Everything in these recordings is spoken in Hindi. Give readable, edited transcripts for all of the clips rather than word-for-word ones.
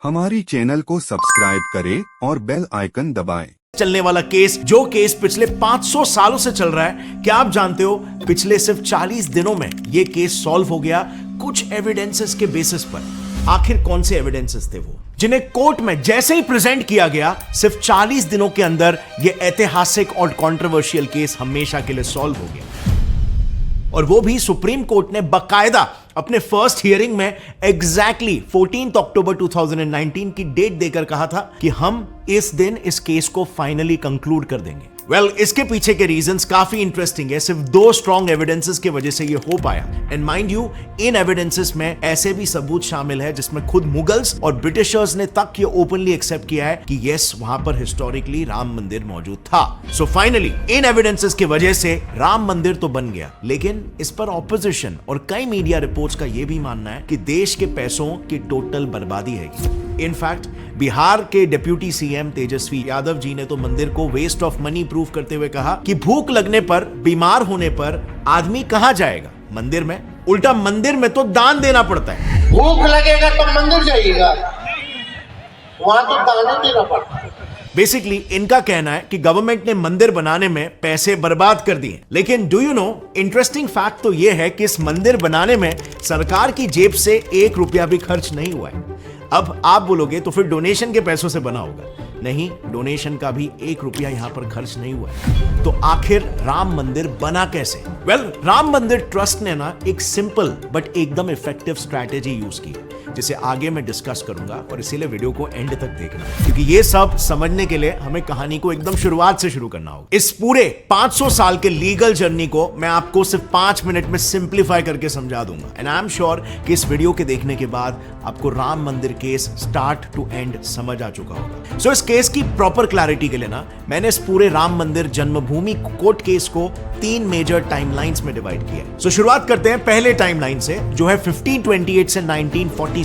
हमारी चैनल को सब्सक्राइब करें और बेल आइकन दबाएं। चलने वाला केस, जो केस पिछले 500 सालों से चल रहा है, क्या आप जानते हो पिछले सिर्फ 40 दिनों में यह केस सॉल्व हो गया कुछ एविडेंसेस के बेसिस पर। आखिर कौन से एविडेंसेस थे वो जिन्हें कोर्ट में जैसे ही प्रेजेंट किया गया, सिर्फ 40 दिनों के अंदर यह ऐतिहासिक और कंट्रोवर्शियल केस हमेशा के लिए सॉल्व हो गया। और वो भी सुप्रीम कोर्ट ने बकायदा अपने फर्स्ट हियरिंग में एग्जैक्टली 14 अक्टूबर 2019 की डेट देकर कहा था कि हम इस दिन इस केस को फाइनली कंक्लूड कर देंगे। इसके पीछे के रीजंस काफी इंटरेस्टिंग है। सिर्फ 2 स्ट्रॉन्ग एविडेंसेस की वजह से ये हो पाया। And mind you, in evidences में ऐसे भी सबूत शामिल है जिसमें खुद मुगल्स और ब्रिटिशर्स ने तक ये ओपनली एक्सेप्ट किया है कि यस, वहां पर हिस्टोरिकली राम मंदिर मौजूद था। सो फाइनली इन एविडेंसेस की वजह से राम मंदिर तो बन गया, लेकिन इस पर ऑपोजिशन और कई मीडिया रिपोर्ट्स का यह भी मानना है कि देश के पैसों की टोटल बर्बादी है। इनफैक्ट बिहार के डिप्यूटी सीएम तेजस्वी यादव जी ने तो मंदिर को वेस्ट ऑफ मनी प्रूव करते हुए कहा कि भूख लगने पर, बीमार होने पर आदमी कहां जाएगा? मंदिर में। उल्टा मंदिर में तो दान देना पड़ता है। भूख लगेगा तो मंदिर जाइएगा, वहां तो दान देना पड़ता है। बेसिकली इनका कहना है कि गवर्नमेंट ने मंदिर बनाने में पैसे बर्बाद कर दिए। लेकिन do you know, interesting fact तो यह है कि इस मंदिर बनाने में सरकार की जेब से 1 रुपया भी खर्च नहीं हुआ है। अब आप बोलोगे तो फिर डोनेशन के पैसों से बना होगा। नहीं, डोनेशन का भी 1 रुपया यहां पर खर्च नहीं हुआ है। तो आखिर राम मंदिर बना कैसे? राम मंदिर ट्रस्ट ने ना एक सिंपल बट एकदम इफेक्टिव स्ट्रैटेजी यूज की, जिसे आगे मैं डिस्कस करूंगा, और इसीलिए वीडियो को एंड तक देखना, क्योंकि ये सब समझने के लिए हमें कहानी को एकदम शुरुआत से शुरू करना होगा। इस पूरे 500 साल के लीगल जर्नी को मैं आपको सिर्फ 5 मिनट में सिंप्लीफाई करके समझा दूंगा। एंड आई एम श्योर कि इस वीडियो के देखने के बाद आपको राम मंदिर केस स्टार्ट टू एंड समझ आ चुका होगा। सो इस केस की प्रॉपर क्लैरिटी के लिए ना, मैंने इस पूरे राम मंदिर जन्मभूमि कोर्ट केस को 3 मेजर टाइमलाइंस में डिवाइड किया है। सो शुरुआत करते हैं पहले टाइमलाइन से, जो है 1528 से 1947।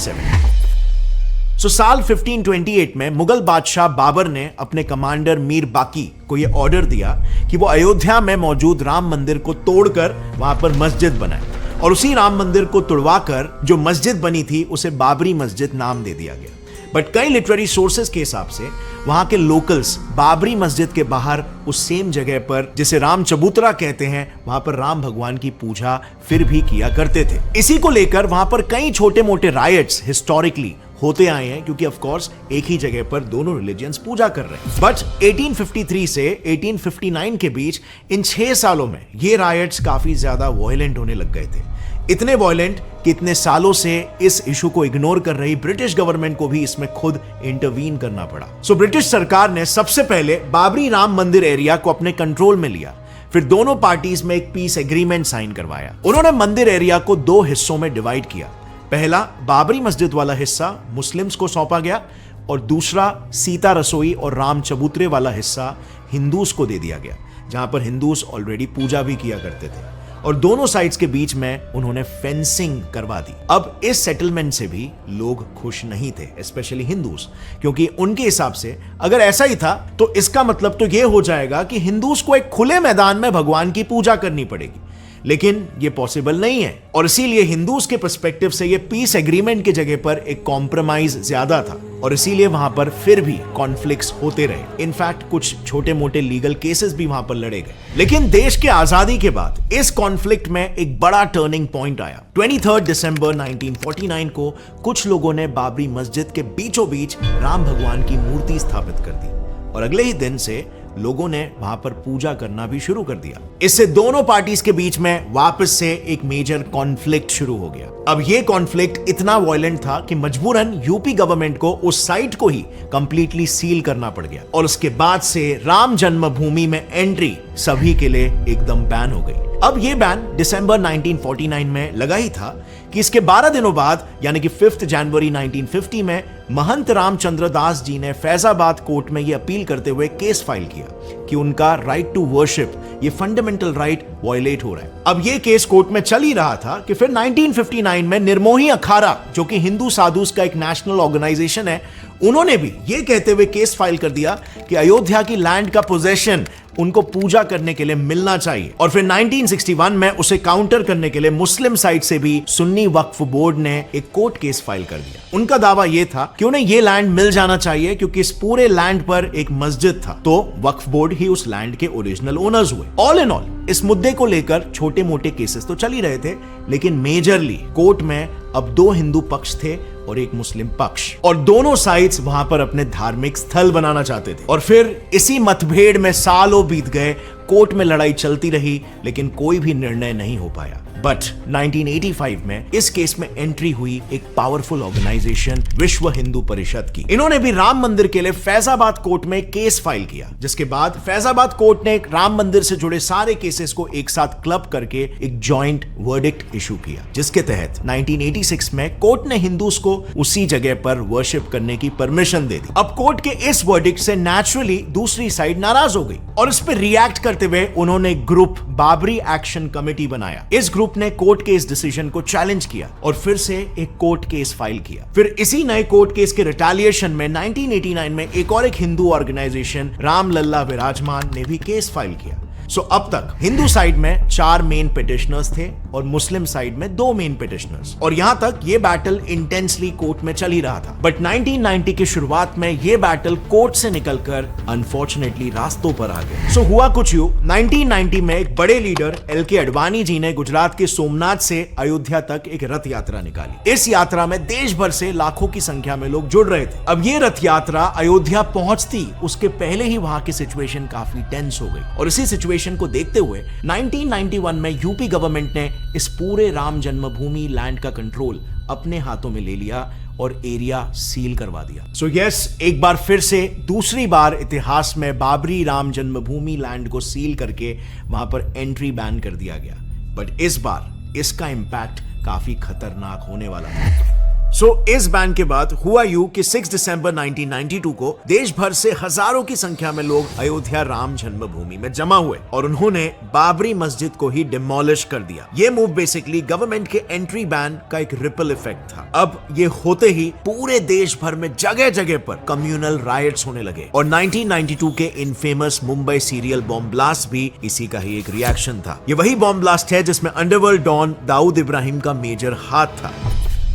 साल 1528 में मुगल बादशाह बाबर ने अपने कमांडर मीर बाकी को यह ऑर्डर दिया कि वो अयोध्या में मौजूद राम मंदिर को तोड़कर वहां पर मस्जिद बनाए, और उसी राम मंदिर को तुड़वाकर जो मस्जिद बनी थी उसे बाबरी मस्जिद नाम दे दिया गया। बट कई लिटरेरी सोर्सेस के हिसाब से वहां के लोकल्स बाबरी मस्जिद के बाहर उस सेम जगह पर, जिसे राम चबूतरा कहते हैं, वहां पर राम भगवान की पूजा फिर भी किया करते थे। इसी को लेकर वहां पर कई छोटे मोटे रायट्स हिस्टोरिकली होते आए हैं, क्योंकि ऑफ कोर्स एक ही जगह पर दोनों रिलीजियंस पूजा कर रहे हैं। बट 1853 से 1859 के बीच इन 6 सालों में ये रायट्स काफी ज्यादा वायलेंट होने लग गए थे। इतने वायलेंट कि इतने सालों से इस इशू को इग्नोर कर रही ब्रिटिश गवर्नमेंट को भी इसमें खुद इंटरवीन करना पड़ा। सो ब्रिटिश सरकार ने सबसे पहले बाबरी राम मंदिर एरिया को अपने कंट्रोल में लिया। फिर दोनों पार्टीज में एक पीस एग्रीमेंट साइन करवाया। उन्होंने मंदिर एरिया को 2 हिस्सों में डिवाइड किया। पहला बाबरी मस्जिद वाला हिस्सा मुस्लिम्स को सौंपा गया, और दूसरा सीता रसोई और राम चबूतरे वाला हिस्सा हिंदूज को दे दिया गया, जहां पर हिंदूज ऑलरेडी पूजा भी किया करते थे। और दोनों साइड्स के बीच में उन्होंने फेंसिंग करवा दी। अब इस सेटलमेंट से भी लोग खुश नहीं थे, स्पेशली हिंदूज, क्योंकि उनके हिसाब से अगर ऐसा ही था तो इसका मतलब तो यह हो जाएगा कि हिंदूज को एक खुले मैदान में भगवान की पूजा करनी पड़ेगी। लेकिन ये पॉसिबल नहीं है, और इसीलिए हिंदूज के पर्सपेक्टिव से ये पीस एग्रीमेंट की जगह पर एक कॉम्प्रोमाइज ज्यादा था, और इसीलिए वहां पर फिर भी कॉन्फ्लिक्ट्स होते रहे। इनफैक्ट कुछ छोटे मोटे लीगल केसेस भी वहां पर लड़े गए। लेकिन देश के आजादी के बाद इस कॉन्फ्लिक्ट में एक बड़ा टर्निंग पॉइंट आया। 23 दिसंबर 1949 को कुछ लोगों ने बाबरी मस्जिद के बीचों बीच राम भगवान की मूर्ति स्थापित कर दी, और अगले ही दिन से लोगों ने वहां पर पूजा करना भी शुरू कर दिया। इससे दोनों पार्टीज के बीच में वापस से एक मेजर कॉन्फ्लिक्ट शुरू हो गया। अब यह कॉन्फ्लिक्ट इतना वायलेंट था कि मजबूरन यूपी गवर्नमेंट को उस साइट को ही कंप्लीटली सील करना पड़ गया, और उसके बाद से राम जन्मभूमि में एंट्री सभी के लिए एकदम बैन हो गई। अब यह बैन दिसंबर 1949 में लगा ही था कि इसके 12 दिनों बाद, यानी कि 5 जनवरी 1950 में महंत रामचंद्र दास जी ने फैजाबाद कोर्ट में यह अपील करते हुए केस फाइल किया कि उनका राइट टू वर्शिप, ये फंडामेंटल राइट वायलेट हो रहा है। अब यह केस कोर्ट में चल ही रहा था कि फिर 1959 में निर्मोही अखाड़ा, जो कि हिंदू साधुस का एक नेशनल ऑर्गेनाइजेशन है, उन्होंने भी यह कहते हुए केस फाइल कर दिया कि अयोध्या की लैंड का पोजेशन उनको पूजा करने के लिए मिलना चाहिए। और फिर 1961 में उसे काउंटर करने के लिए मुस्लिम साइड से भी सुन्नी वक्फ बोर्ड ने एक कोर्ट केस फाइल कर दिया। उनका दावा यह था कि उन्हें यह लैंड मिल जाना चाहिए क्योंकि इस पूरे लैंड पर एक मस्जिद था, तो वक्फ बोर्ड ही उस लैंड के ओरिजिनल ओनर्स हुए। ऑल इन ऑल इस मुद्दे को लेकर छोटे मोटे केसेस तो चल ही रहे थे, लेकिन मेजरली कोर्ट में अब 2 हिंदू पक्ष थे और एक मुस्लिम पक्ष, और दोनों साइड्स वहां पर अपने धार्मिक स्थल बनाना चाहते थे। और फिर इसी मतभेद में सालों बीत गए, कोर्ट में लड़ाई चलती रही, लेकिन कोई भी निर्णय नहीं हो पाया। बट 1985 में इस केस में एंट्री हुई एक पावरफुल ऑर्गेनाइजेशन विश्व हिंदू परिषद की। इन्होंने भी राम मंदिर के लिए फैजाबाद कोर्ट में केस फाइल किया, जिसके बाद फैजाबाद कोर्ट ने राम मंदिर से जुड़े सारे केसेस को एक साथ क्लब करके एक जॉइंट वर्डिक्ट इशू किया, जिसके तहत 1986 में कोर्ट ने हिंदूज को उसी जगह पर वर्शिप करने की परमिशन दे दी। अब कोर्ट के इस वर्डिक्ट से नेचुरली दूसरी साइड नाराज हो गई और इस पर रिएक्ट करते हुए उन्होंने ग्रुप बाबरी एक्शन कमेटी बनाया। इस ग्रुप ने कोर्ट के इस डिसीजन को चैलेंज किया और फिर से एक कोर्ट केस फाइल किया। फिर इसी नए कोर्ट केस के रिटेलिएशन में 1989 में एक और एक हिंदू ऑर्गेनाइजेशन राम लल्ला विराजमान ने भी केस फाइल किया। सो अब तक हिंदू साइड में 4 मेन पिटिशनर्स थे और मुस्लिम साइड में 2 मेन पिटिशनर्स, और यहां तक ये बैटल इंटेंसली कोर्ट में चल ही रहा था। बट 1990 की शुरुआत में ये बैटल कोर्ट से निकलकर अनफॉर्चुनेटली रास्तों पर आ गया। सो हुआ कुछ यूं, 1990 में एक बड़े लीडर LK अडवाणी जी ने गुजरात के सोमनाथ से अयोध्या तक एक रथ यात्रा निकाली। इस यात्रा में देश भर से लाखों की संख्या में लोग जुड़ रहे थे। अब ये रथ यात्रा अयोध्या पहुंचती उसके पहले ही वहां की सिचुएशन काफी टेंस हो गई, और इसी सिचुएशन को देखते हुए 1991 में यूपी गवर्नमेंट ने इस पूरे राम जन्मभूमि लैंड का कंट्रोल अपने हाथों में ले लिया और एरिया सील करवा दिया। सो यस, एक बार फिर से दूसरी बार इतिहास में बाबरी राम जन्मभूमि लैंड को सील करके वहां पर एंट्री बैन कर दिया गया। बट इस बार इसका इंपैक्ट काफी खतरनाक होने वाला है। सो इस बैन के बाद हुआ यूं कि 6 दिसंबर 1992 को देश भर से हजारों की संख्या में लोग अयोध्या राम जन्मभूमि में जमा हुए और उन्होंने बाबरी मस्जिद को ही डिमोलिश कर दिया। ये मूव बेसिकली गवर्नमेंट के एंट्री बैन का एक रिपल इफेक्ट था। अब ये होते ही पूरे देश भर में जगह जगह पर कम्युनल राइट्स होने लगे, और 1992 के infamous Mumbai serial bomb blast भी इसी का ही एक रिएक्शन था। ये वही बॉम्ब ब्लास्ट है जिसमें अंडरवर्ल्ड डॉन दाऊद इब्राहिम का मेजर हाथ था।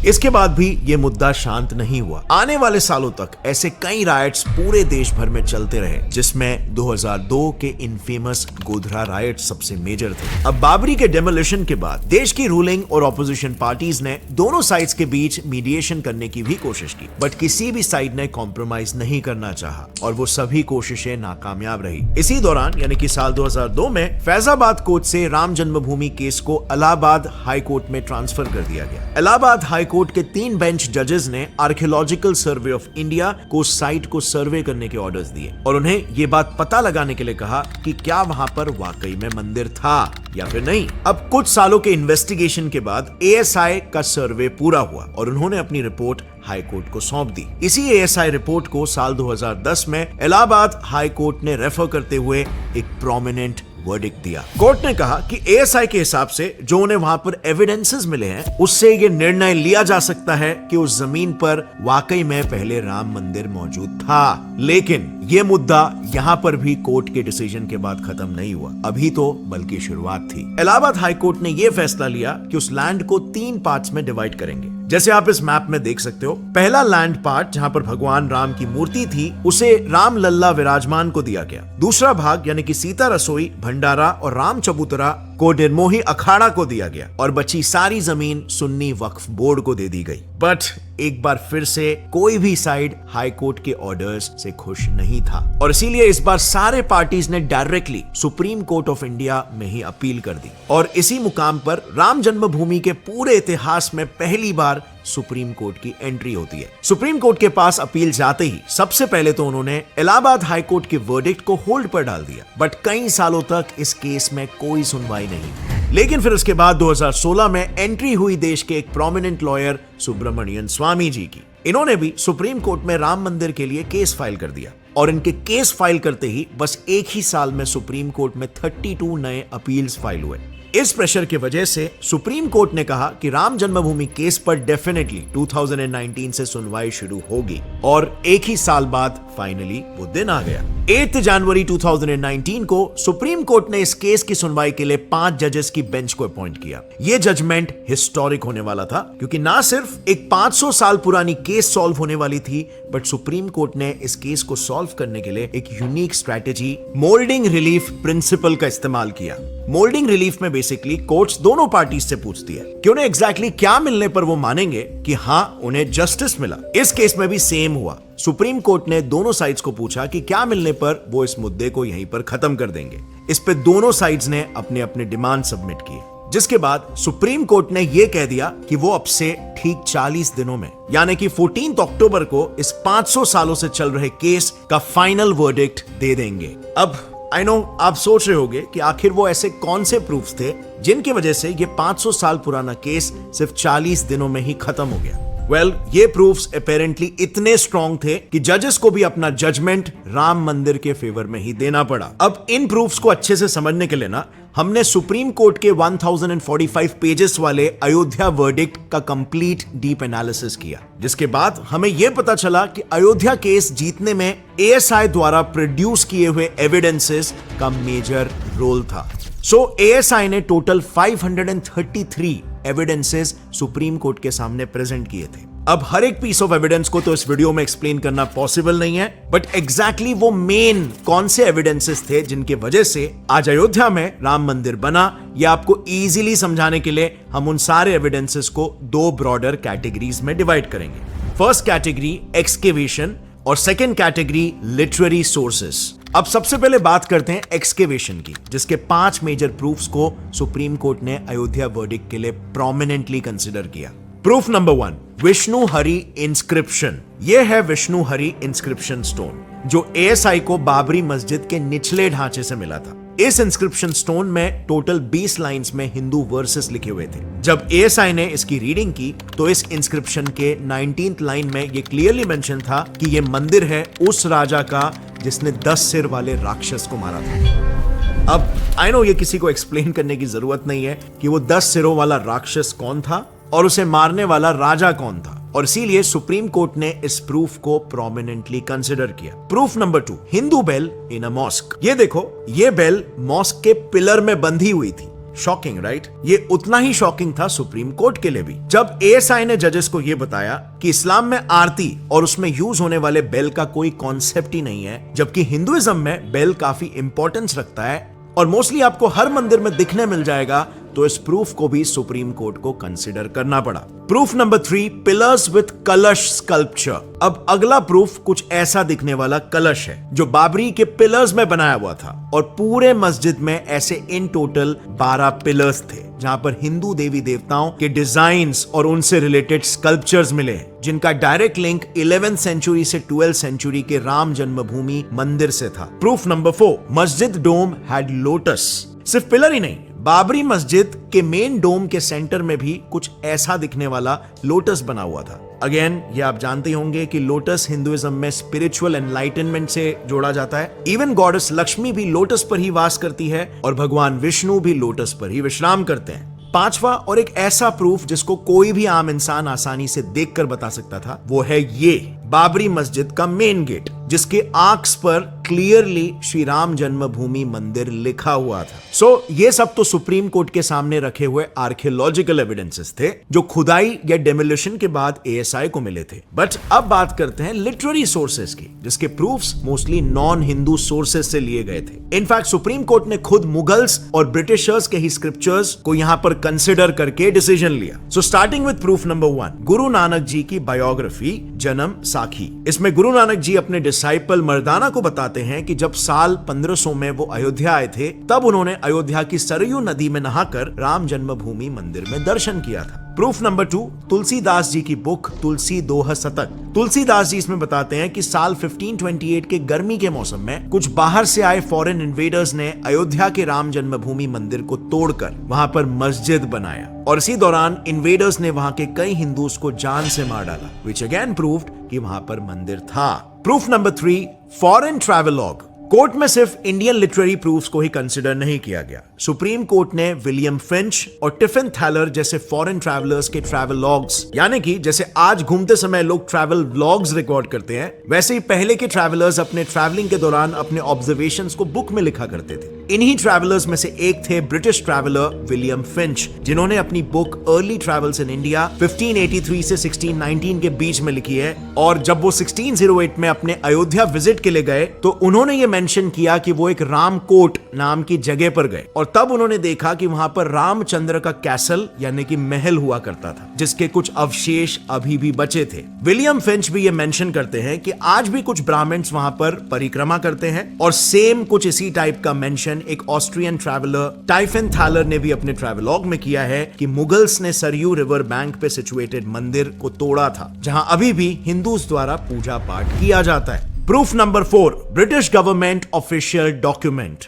इसके बाद भी ये मुद्दा शांत नहीं हुआ। आने वाले सालों तक ऐसे कई राइट्स पूरे देश भर में चलते रहे, जिसमें 2002 के इनफेमस गोधरा राइट सबसे मेजर थे। अब बाबरी के डेमोलिशन के बाद देश की रूलिंग और ऑपोजिशन पार्टीज ने दोनों साइड्स के बीच मीडिएशन करने की भी कोशिश की, बट किसी भी साइड ने कॉम्प्रोमाइज नहीं करना चाहा और वो सभी कोशिशें नाकामयाब रही। इसी दौरान यानी कि साल 2002 में फैजाबाद कोर्ट से राम जन्मभूमि केस को इलाहाबाद हाई कोर्ट में ट्रांसफर कर दिया गया। इलाहाबाद हाई कोर्ट के 3 बेंच जजेस ने आर्कियोलॉजिकल सर्वे ऑफ इंडिया को साइट को सर्वे करने के ऑर्डर्स दिए और उन्हें यह बात पता लगाने के लिए कहा कि क्या वहां पर वाकई में मंदिर था या फिर नहीं। अब कुछ सालों के इन्वेस्टिगेशन के बाद ASI का सर्वे पूरा हुआ और उन्होंने अपनी रिपोर्ट हाई कोर्ट को सौंप दी। इसी ASI रिपोर्ट को साल 2010 में इलाहाबाद हाई कोर्ट ने रेफर करते हुए एक प्रोमिनेंट वर्डिक्ट दिया। कोर्ट ने कहा कि ASI के हिसाब से जो उन्हें वहां पर एविडेंसेस मिले हैं, उससे ये निर्णय लिया जा सकता है कि उस जमीन पर वाकई में पहले राम मंदिर मौजूद था। लेकिन ये मुद्दा यहाँ पर भी कोर्ट के डिसीजन के बाद खत्म नहीं हुआ, अभी तो बल्कि शुरुआत थी। इलाहाबाद हाई कोर्ट ने यह फैसला लिया कि उस लैंड को 3 पार्ट्स में डिवाइड करेंगे। जैसे आप इस मैप में देख सकते हो, पहला लैंड पार्ट जहां पर भगवान राम की मूर्ति थी, उसे राम लल्ला विराजमान को दिया गया। दूसरा भाग यानी कि सीता रसोई, भंडारा और राम चबूतरा को निर्मोही अखाड़ा को दिया गया और बची सारी जमीन सुन्नी वक्फ बोर्ड को दे दी गई। बट एक बार फिर से कोई भी साइड हाई कोर्ट के ऑर्डर्स से खुश नहीं था और इसीलिए इस बार सारे पार्टीज ने directly supreme court of India में ही अपील कर दी और इसी मुकाम पर राम जन्मभूमि के पूरे इतिहास में पहली बार सुप्रीम कोर्ट की एंट्री होती है। सुप्रीम कोर्ट के पास अपील जाते ही सबसे पहले तो उन्होंने इलाहाबाद हाई कोर्ट के वर्डिक्ट को होल्ड पर डाल दिया, बट कई सालों तक इस केस में कोई सुनवाई नहीं। लेकिन फिर उसके बाद 2016 में एंट्री हुई देश के एक प्रोमिनेंट लॉयर सुब्रमण्यन स्वामी जी की। इन्होंने भी सुप्रीम कोर्ट में राम मंदिर के लिए केस फाइल कर दिया और इनके केस फाइल करते ही बस एक ही साल में सुप्रीम कोर्ट में 32 नए अपील्स फाइल हुए। इस प्रेशर की वजह से सुप्रीम कोर्ट ने कहा कि राम जन्मभूमि केस पर डेफिनेटली 2019 से सुनवाई शुरू होगी और एक ही साल बाद फाइनली वो दिन आ गया। 8 जनवरी 2019 को सुप्रीम कोर्ट ने इस केस की सुनवाई के लिए 5 जजेस की बेंच को अपॉइंट किया। यह जजमेंट हिस्टोरिक होने वाला था क्योंकि ना सिर्फ एक 500 साल पुरानी केस सॉल्व होने वाली थी, बट सुप्रीम कोर्ट ने इस केस को सॉल्व करने के लिए एक unique strategy moulding relief principle का इस्तेमाल किया। मोल्डिंग रिलीफ में बेसिकली कोर्ट्स दोनों पार्टीज से पूछती है कि उन्हें एग्जैक्टली क्या मिलने पर वो मानेंगे कि हां उन्हें जस्टिस मिला। इस केस में भी सेम हुआ। सुप्रीम कोर्ट ने दोनों साइड्स को पूछा कि क्या मिलने पर वो इस मुद्दे को यहीं पर खत्म कर देंगे। इस पे दोनों साइड्स ने अपने अपने डिमांड सबमिट किए, जिसके बाद सुप्रीम कोर्ट ने यह कह दिया कि वो अब से ठीक 40 दिनों में यानी कि 14 अक्टूबर को इस 500 सालों से चल रहे केस का फाइनल वर्डिक्ट दे देंगे। अब आई नो आप सोच रहे होंगे कि आखिर वो ऐसे कौन से प्रूफ्स थे जिनकी वजह से ये 500 साल पुराना केस सिर्फ 40 दिनों में ही खत्म हो गया। वेल, ये प्रूफ्स अपेरेंटली इतने स्ट्रॉन्ग थे कि जजेस को भी अपना जजमेंट राम मंदिर के फेवर में ही देना पड़ा। अब इन प्रूफ्स को अच्छे से समझने के लिए ना हमने सुप्रीम कोर्ट के 1045 पेजेस वाले अयोध्या वर्डिक्ट का कंप्लीट डीप एनालिसिस किया, जिसके बाद हमें यह पता चला कि अयोध्या केस जीतने में एएसआई द्वारा प्रोड्यूस किए हुए एविडेंसेस का मेजर रोल था। सो एएसआई ने टोटल 533 एविडेंसेस सुप्रीम कोर्ट के सामने प्रेजेंट किए थे। अब हर एक पीस ऑफ एविडेंस को तो इस वीडियो में एक्सप्लेन करना पॉसिबल नहीं है, बट एग्जैक्टली वो मेन कौन से एविडेंसेस थे जिनके वजह से आज अयोध्या में राम मंदिर बना, या आपको इजीली समझाने के लिए हम उन सारे एविडेंसेस को 2 ब्रॉडर कैटेगरीज में डिवाइड करेंगे। फर्स्ट कैटेगरी एक्सकेवेशन और सेकेंड कैटेगरी लिटरेरी सोर्सेस। अब सबसे पहले बात करते हैं एक्सकेवेशन की, जिसके 5 मेजर प्रूफ्स को सुप्रीम कोर्ट ने अयोध्या वर्डिक्ट के लिए प्रोमिनेंटली कंसिडर किया। Proof number 1, Vishnu Hari inscription. यह है विष्णु हरि इंस्क्रिप्शन स्टोन जो एएसआई को बाबरी मस्जिद के निचले ढांचे से मिला था। इस इंस्क्रिप्शन स्टोन में टोटल 20 लाइंस में हिंदू वर्सेस लिखे हुए थे। जब एएसआई ने इसकी रीडिंग की तो इस इंस्क्रिप्शन के 19th लाइन में यह क्लियरली मेंशन था कि यह मंदिर है उस राजा का जिसने 10 सिर वाले राक्षस को मारा था। अब आई नो ये किसी को एक्सप्लेन करने की जरूरत नहीं है कि वो 10 सिरों वाला राक्षस कौन था और उसे मारने वाला राजा कौन था, और इसीलिए सुप्रीम कोर्ट ने इस प्रूफ को प्रोमिनेंटली कंसिडर किया। Proof number 2, Hindu bell in a mosque. ये देखो, ये बेल मॉस्क के पिलर में बंधी हुई थी। Shocking right? ये उतना ही शॉकिंग था सुप्रीम कोर्ट के लिए भी। जब एएसआई ने जजेस को यह बताया कि इस्लाम में आरती और उसमें यूज होने वाले बेल का कोई कॉन्सेप्ट ही नहीं है, जबकि हिंदुइज्म में बेल काफी इंपॉर्टेंस रखता है और मोस्टली आपको हर मंदिर में दिखने मिल जाएगा, तो इस प्रूफ को भी सुप्रीम कोर्ट को कंसिडर करना पड़ा। प्रूफ नंबर 3, पिलर्स विथ कलश स्कल्पचर। अब अगला प्रूफ कुछ ऐसा दिखने वाला कलश है जो बाबरी के पिलर्स में बनाया हुआ था, और पूरे मस्जिद में ऐसे इन टोटल 12 पिलर्स थे जहां पर हिंदू देवी देवताओं के डिजाइन्स और उनसे रिलेटेड स्कल्पचर्स मिले, जिनका डायरेक्ट लिंक 11th सेंचुरी से 12th सेंचुरी के राम जन्मभूमि मंदिर से था। प्रूफ नंबर 4, मस्जिद डोम हैड लोटस। सिर्फ पिलर ही नहीं, बाबरी मस्जिद के मेन डोम के सेंटर में भी कुछ ऐसा दिखने वाला लोटस बना हुआ था। अगेन ये आप जानते होंगे कि लोटस हिंदुइज्म में स्पिरिचुअल एनलाइटनमेंट से जोड़ा जाता है। इवन गॉडेस लक्ष्मी भी लोटस पर ही वास करती है और भगवान विष्णु भी लोटस पर ही विश्राम करते हैं। 5वां और एक ऐसा प्रूफ जिसको कोई भी आम इंसान आसानी से देखकर बता सकता था, वो है ये बाबरी मस्जिद का मेन गेट, जिसके आर्क्स पर क्लियरली श्री राम जन्मभूमि मंदिर लिखा हुआ था। सो ये सब तो सुप्रीम कोर्ट के सामने रखे हुए आर्कियोलॉजिकल एविडेंसेस थे जो खुदाई या डेमोलिशन के बाद एएसआई को मिले थे। बट अब बात करते हैं लिटरेरी सोर्सेस की, जिसके proofs mostly non Hindu sources से लिए गए थे। इनफैक्ट सुप्रीम कोर्ट ने खुद मुगल्स और ब्रिटिशर्स के ही स्क्रिप्चर्स को यहां पर कंसिडर करके डिसीजन लिया। So starting with proof number 1, Guru Nanak ji की बायोग्राफी जन्म साखी। इसमें गुरु नानक जी अपने डिसाइपल मर्दाना को बताते हैं कि जब साल 1500 में वो अयोध्या आए थे, तब उन्होंने अयोध्या की सरयू नदी में नहाकर राम जन्मभूमि मंदिर में दर्शन किया था। प्रूफ नंबर 2, तुलसीदास जी की बुक तुलसी दोह शतक। तुलसीदास जी इसमें बताते हैं कि साल 1528 के गर्मी के मौसम में कुछ बाहर से आए फॉरेन इन्वेडर्स ने अयोध्या के राम जन्मभूमि मंदिर को तोड़कर वहां पर मस्जिद बनाया, और इसी दौरान इन्वेडर्स ने वहां के कई हिंदूस को जान से मार डाला, विच अगेन प्रूव्ड कि वहां पर मंदिर था। Proof number 3, foreign travelogue. Court में सिर्फ इंडियन लिटरेरी प्रूफ्स को ही कंसिडर नहीं किया गया। सुप्रीम कोर्ट ने विलियम फिंच और टिफिन थैलर जैसे फॉरेन ट्रैवलर्स के ट्रैवल लॉग्स, यानी कि जैसे आज घूमते समय लोग ट्रैवल व्लॉग्स रिकॉर्ड करते हैं, वैसे ही पहले के ट्रैवलर्स अपने ट्रैवलिंग के दौरान अपने ऑब्जर्वेशंस को बुक में लिखा करते थे। इन्हीं ट्रैवलर्स में से एक थे ब्रिटिश ट्रैवलर विलियम फिंच, जिन्होंने अपनी book early travels in India 1583 से 1619 के बीच में लिखी है। और जब वो 1608 में अपने अयोध्या विजिट के लिए गए तो उन्होंने ये मेंशन किया कि वो एक रामकोट नाम की जगह पर गए और तब उन्होंने देखा कि वहां पर रामचंद्र का कैसल यानी कि महल हुआ करता था, जिसके कुछ अवशेष अभी भी बचे थे। विलियम फिंच भी ये मेंशन करते हैं कि आज भी कुछ ब्राह्मण्स वहां पर परिक्रमा करते हैं और सेम कुछ इसी टाइप का मेंशन एक ऑस्ट्रियन ट्रैवलर टाइफिन थैलर ने भी अपने ट्रैवलॉग में किया है कि मुगल्स ने सरयू रिवर बैंक पे सिचुएटेड मंदिर को तोड़ा था, जहां अभी भी हिंदूज द्वारा पूजा पाठ किया जाता है। Proof number 4, British government official document.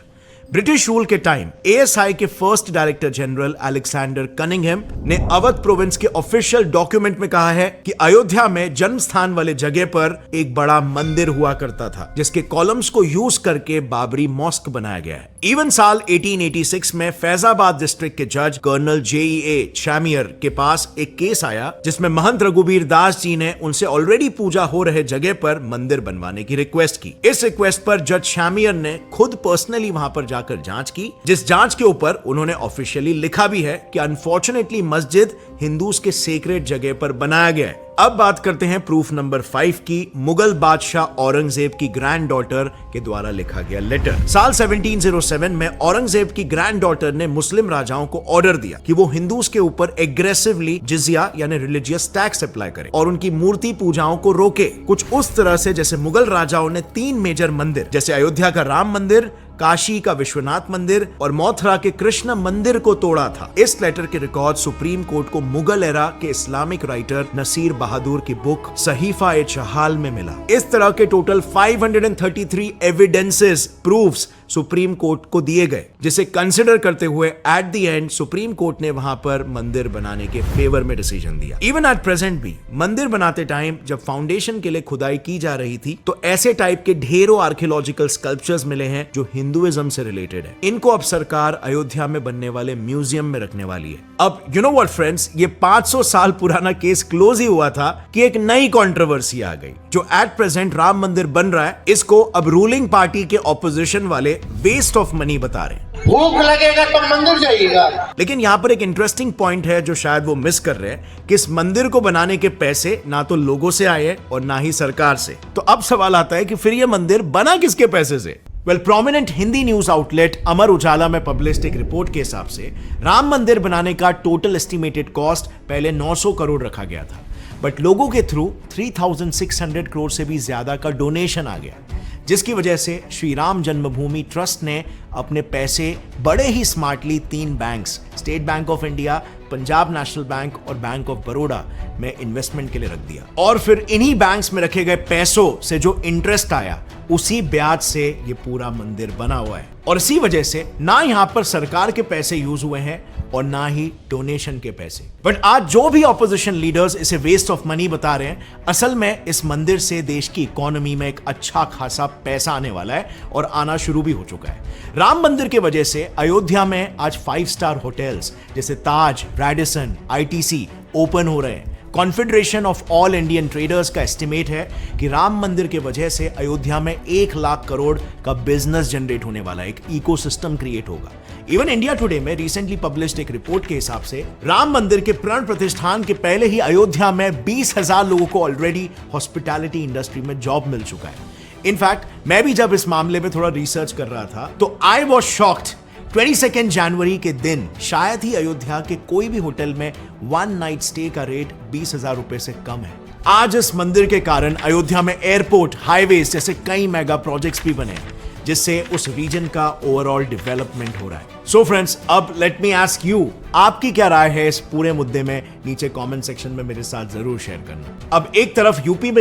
British rule के टाइम एएसआई के first director general Alexander Cunningham ने अवध प्रोविंस के ऑफिशियल डॉक्यूमेंट में कहा है कि अयोध्या में जन्म स्थान वाले जगह पर एक बड़ा मंदिर हुआ करता था, जिसके कॉलम्स को यूज करके बाबरी मॉस्क बनाया गया है। इवन साल 1886 में फैजाबाद डिस्ट्रिक्ट के जज कर्नल जेईए शैमियर के पास एक केस आया जिसमें महंत रघुबीर दास जी ने उनसे ऑलरेडी पूजा हो रहे जगह पर मंदिर बनवाने की रिक्वेस्ट की। इस रिक्वेस्ट पर जज शैमियर ने खुद पर्सनली वहां पर जाकर जांच की, जिस जांच के ऊपर उन्होंने ऑफिशियली लिखा भी है कि अनफॉर्चुनेटली मस्जिद हिंदूज के सेक्रेट जगह पर बनाया गया है। अब बात करते हैं प्रूफ नंबर 5 की, मुगल बादशाह औरंगजेब की ग्रैंड डॉटर के द्वारा लिखा गया लेटर। साल 1707 में औरंगजेब की ग्रैंड डॉटर ने मुस्लिम राजाओं को ऑर्डर दिया कि वो हिंदूज के ऊपर एग्रेसिवली जिजिया यानी रिलीजियस टैक्स अप्लाई करें और उनकी मूर्ति पूजाओं को रोके, कुछ उस तरह से जैसे मुगल राजाओं ने 3 मेजर मंदिर जैसे अयोध्या का राम मंदिर, काशी का विश्वनाथ मंदिर और मथुरा के कृष्ण मंदिर को तोड़ा था। इस लेटर के रिकॉर्ड सुप्रीम कोर्ट को मुगल एरा के इस्लामिक राइटर नसीर बहादुर की बुक सहीफा-ए-चहाल में मिला। इस तरह के total 533 evidences, proofs supreme court को दिए गए, जिसे कंसिडर करते हुए at the end supreme court ने वहां पर मंदिर बनाने के फेवर में डिसीजन दिया। इवन एट प्रेजेंट भी मंदिर बनाते टाइम जब फाउंडेशन के लिए खुदाई की जा रही थी तो ऐसे टाइप के ढेरों आर्कियोलॉजिकल स्कल्पचर्स मिले हैं जो हिंदुइज्म से रिलेटेड है। इनको अब सरकार अयोध्या में बनने वाले म्यूजियम में रखने वाली है। अब यू नो व्हाट फ्रेंड्स, ये 500 साल पुराना केस क्लोज ही हुआ था कि एक नई कंट्रोवर्सी आ गई। जो एट प्रेजेंट राम मंदिर बन रहा है, इसको अब रूलिंग पार्टी के ऑपोजिशन वाले वेस्ट ऑफ मनी बता रहे हैं। भूख लगेगा तो मंदिर जाइएगा। लेकिन यहां पर एक इंटरेस्टिंग पॉइंट है जो शायद वो मिस कर रहे हैं कि इस मंदिर को बनाने के पैसे ना तो लोगों से आए और ना ही सरकार से। तो अब सवाल आता है कि फिर ये मंदिर बना किसके पैसे से? Well, prominent Hindi news outlet Amar Ujala में पब्लिश्ड एक रिपोर्ट के हिसाब से राम मंदिर बनाने का टोटल एस्टिमेटेड कॉस्ट पहले 900 करोड़ रखा गया था, बट लोगों के थ्रू 3600 करोड़ से भी ज्यादा का डोनेशन आ गया, जिसकी वजह से श्री राम जन्मभूमि ट्रस्ट ने अपने पैसे बड़े ही smartly 3 banks, state bank of India, Punjab national bank और बैंक ऑफ बड़ौदा में इन्वेस्टमेंट के लिए रख दिया। और फिर इन्हीं बैंक्स में रखे गए पैसों से जो इंटरेस्ट आया, उसी ब्याज से ये पूरा मंदिर बना हुआ है। और इसी वजह से ना यहां पर सरकार के पैसे यूज हुए हैं और ना ही डोनेशन के पैसे। बट आज जो भी ऑपोजिशन लीडर्स इसे वेस्ट ऑफ मनी बता रहे हैं, असल में इस मंदिर से देश की इकोनॉमी में एक अच्छा खासा पैसा आने वाला है और आना शुरू भी हो चुका है। राम मंदिर की वजह से अयोध्या में आज 5 स्टार होटल्स जैसे ताज, रैडिसन, आईटीसी ओपन हो रहे हैं। Confederation of all Indian traders का एस्टिमेट है कि राम मंदिर के वजह से अयोध्या में 1 लाख करोड़ का बिजनेस जनरेट होने वाला है, एक इकोसिस्टम क्रिएट होगा। इवन इंडिया टुडे में रिसेंटली पब्लिश्ड एक रिपोर्ट के हिसाब से राम मंदिर के प्राण प्रतिष्ठान के पहले ही अयोध्या में 20,000 लोगों को ऑलरेडी हॉस्पिटैलिटी इंडस्ट्री में जॉब मिल चुका है। इनफैक्ट मैं भी जब इस मामले में थोड़ा रिसर्च कर रहा था तो आई वॉज शॉक्ड। 22 जनवरी के दिन शायद ही अयोध्या के कोई भी होटल में 1 नाइट स्टे का रेट 20,000 रुपए से कम है। आज इस मंदिर के कारण अयोध्या में एयरपोर्ट, हाईवेज जैसे कई मेगा प्रोजेक्ट्स भी बने, जिससे उस रीजन का ओवरऑल डेवलपमेंट हो रहा है। सो फ्रेंड्स, अब लेट मी आस्क यू, आपकी क्या राय है इस पूरे मुद्दे में? नीचे कमेंट सेक्शन में मेरे साथ जरूर शेयर करना। अब एक तरफ यूपी में